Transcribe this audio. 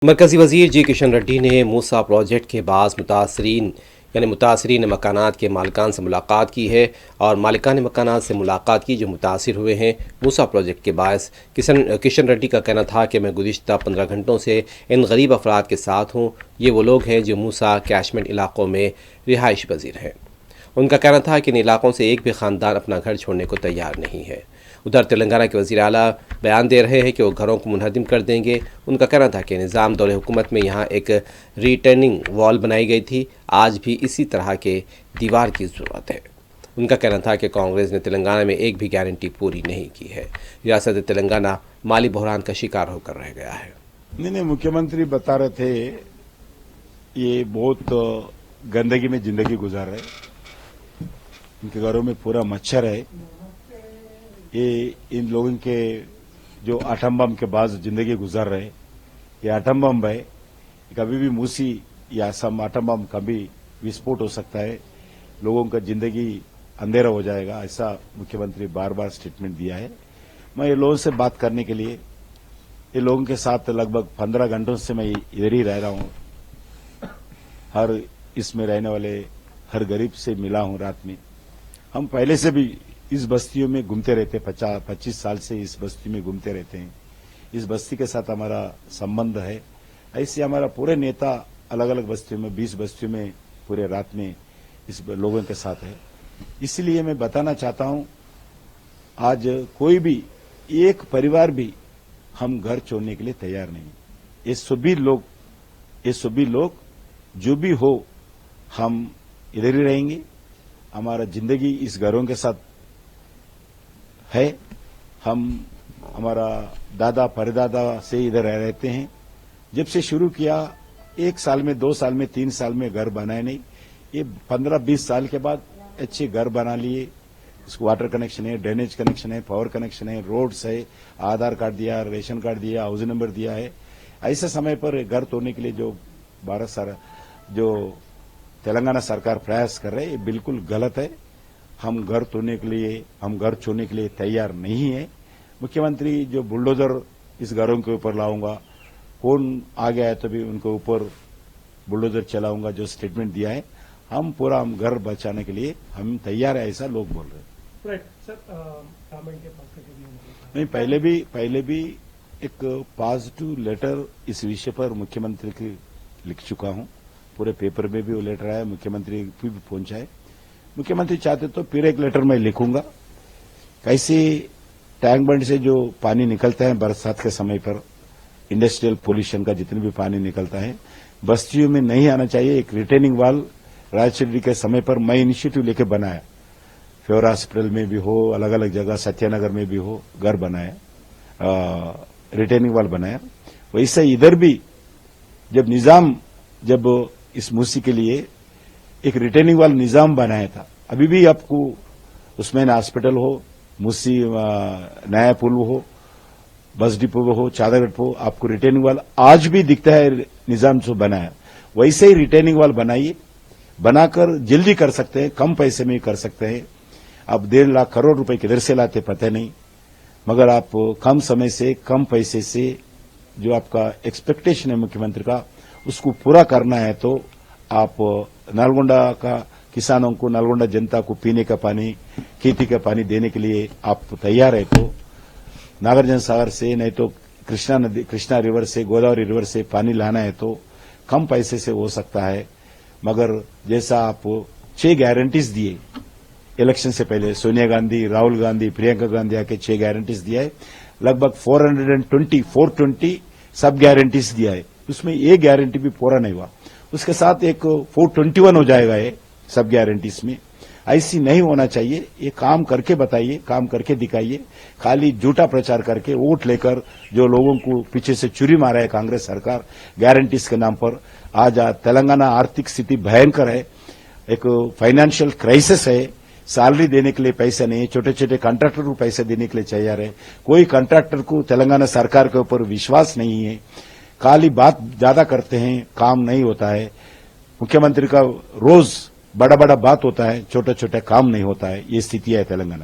मरकजी वजीर जी किशन रेड्डी ने मूसा प्रोजेक्ट के बाद मुतासरीन मकानात के मालिकान से मुलाकात की है और मालिकान मकानात से मुलाकात की जो मुतासर हुए हैं मूसा प्रोजेक्ट के बायस। किशन रेड्डी का कहना था कि मैं गुज़िश्ता 15 घंटों से इन गरीब अफराद के साथ हूँ। ये वो लोग हैं जो मूसा कैशमेंट इलाकों में रिहाइश पजीर हैं। उनका कहना था कि इन इलाकों से एक भी ख़ानदान अपना घर छोड़ने को तैयार नहीं है। उधर तेलंगाना के वज़ीर आला बयान दे रहे हैं कि वो घरों को मुनहदिम कर देंगे। उनका कहना था कि निज़ाम दौरे हुकूमत में यहाँ एक रिटर्निंग वॉल बनाई गई थी, आज भी इसी तरह के दीवार की ज़रूरत है। उनका कहना था कि कांग्रेस ने तेलंगाना में एक भी गारंटी पूरी नहीं की है। रियासत तेलंगाना माली बहरान का शिकार होकर रह गया है। नहीं, मुख्यमंत्री बता रहे थे ये बहुत गंदगी में जिंदगी गुजार रहे, इनके घरों में पूरा मच्छर है। ये इन लोगों के जो आटम बम के बाद जिंदगी गुजार रहे, ये आटम बम है, कभी भी मूसी या सम आटम बम कभी विस्फोट हो सकता है, लोगों का जिंदगी अंधेरा हो जाएगा, ऐसा मुख्यमंत्री बार बार स्टेटमेंट दिया है। मैं ये लोगों से बात करने के लिए, ये लोगों के साथ लगभग 15 घंटों से मैं इधर ही रह रहा हूं। हर इसमें रहने वाले हर गरीब से मिला हूं। रात में हम पहले से भी इस बस्तियों में घूमते रहते, 25 साल से इस बस्ती में घूमते रहते हैं। इस बस्ती के साथ हमारा संबंध है। ऐसे हमारा पूरे नेता अलग अलग बस्तियों में 20 बस्तियों में पूरे रात में इस लोगों के साथ है। इसलिए मैं बताना चाहता हूं, आज कोई भी एक परिवार भी हम घर छोड़ने के लिए तैयार नहीं। ये सभी लोग जो भी हो, हम इधर ही रहेंगे। हमारा जिंदगी इस घरों के साथ है। हम हमारा दादा परदादा से इधर रहते हैं। जब से शुरू किया, 1 साल में 2 साल में 3 साल में घर बनाए नहीं, ये 15-20 साल के बाद अच्छे घर बना लिए। इसको वाटर कनेक्शन है, ड्रेनेज कनेक्शन है, पावर कनेक्शन है, रोड्स है, आधार कार्ड दिया, रेशन कार्ड दिया, हाउस नंबर दिया है। ऐसे समय पर घर तोड़ने के लिए जो तेलंगाना सरकार प्रयास कर रहे हैं, ये बिल्कुल गलत है। हम घर तोड़ने के लिए, हम घर छोड़ने के लिए तैयार नहीं है। मुख्यमंत्री जो बुलडोजर इस घरों के ऊपर लाऊंगा, कौन आ गया है तो भी उनके ऊपर बुलडोजर चलाऊंगा, जो स्टेटमेंट दिया है, हम घर बचाने के लिए हम तैयार है, ऐसा लोग बोल रहे हैं। नहीं, पहले भी एक पॉजिटिव लेटर इस विषय पर मुख्यमंत्री की लिख चुका हूं। पूरे पेपर में भी वो लेटर आया, मुख्यमंत्री भी पहुंचा है। मुख्यमंत्री चाहते तो फिर एक लेटर मैं लिखूंगा। कैसे टैंक बंड से जो पानी निकलता है बरसात के समय पर, इंडस्ट्रियल पोल्यूशन का जितने भी पानी निकलता है, बस्तियों में नहीं आना चाहिए। एक रिटेनिंग वाल राजचंद्री के समय पर मैं इनिशिएटिव लेके बनाया। फ्योर हॉस्पिटल में भी हो, अलग अलग जगह सत्यानगर में भी हो, घर बनाया, रिटेनिंग वाल बनाया। वैसे इधर भी जब इस मूसी के लिए एक रिटेनिंग वाल निजाम बनाया था, अभी भी आपको उसमें हॉस्पिटल हो, मूसी नया पुल हो, बस डिपो हो, चादरगढ़ हो, आपको रिटेनिंग वाल आज भी दिखता है निजाम जो बनाया। वैसे ही रिटेनिंग वाल बनाइए, बनाकर जल्दी कर सकते हैं, कम पैसे में कर सकते हैं। आप 1.5 लाख करोड़ रुपए किधर से लाते पता नहीं, मगर आप कम समय से कम पैसे से जो आपका एक्सपेक्टेशन है मुख्यमंत्री का, उसको पूरा करना है तो आप नलगोंडा का किसानों को, नलगोंडा जनता को पीने का पानी, खेती का पानी देने के लिए आप तैयार है तो नागार्जुन सागर से, नहीं तो कृष्णा रिवर से, गोदावरी रिवर से पानी लाना है तो कम पैसे से हो सकता है। मगर जैसा आप 6 गारंटीज दिए इलेक्शन से पहले, सोनिया गांधी, राहुल गांधी, प्रियंका गांधी आके 6 गारंटीज दिया है, लगभग 420 सब गारंटीज दिया है, उसमें एक गारंटी भी पूरा नहीं हुआ। उसके साथ एक 421 हो जाएगा ये सब गारंटीज में। ऐसी नहीं होना चाहिए। ये काम करके बताइए, काम करके दिखाइए। खाली झूठा प्रचार करके वोट लेकर जो लोगों को पीछे से चुरी मारा है कांग्रेस सरकार गारंटीज के नाम पर। आज तेलंगाना आर्थिक स्थिति भयंकर है, एक फाइनेंशियल क्राइसिस है, सैलरी देने के लिए पैसे नहीं है, छोटे छोटे कॉन्ट्रैक्टर को पैसे देने के लिए तैयार है। कोई कॉन्ट्रैक्टर को तेलंगाना सरकार के ऊपर विश्वास नहीं है। खाली बात ज्यादा करते हैं, काम नहीं होता है। मुख्यमंत्री का रोज बड़ा बड़ा बात होता है, छोटा छोटा काम नहीं होता है। ये स्थिति है तेलंगाना।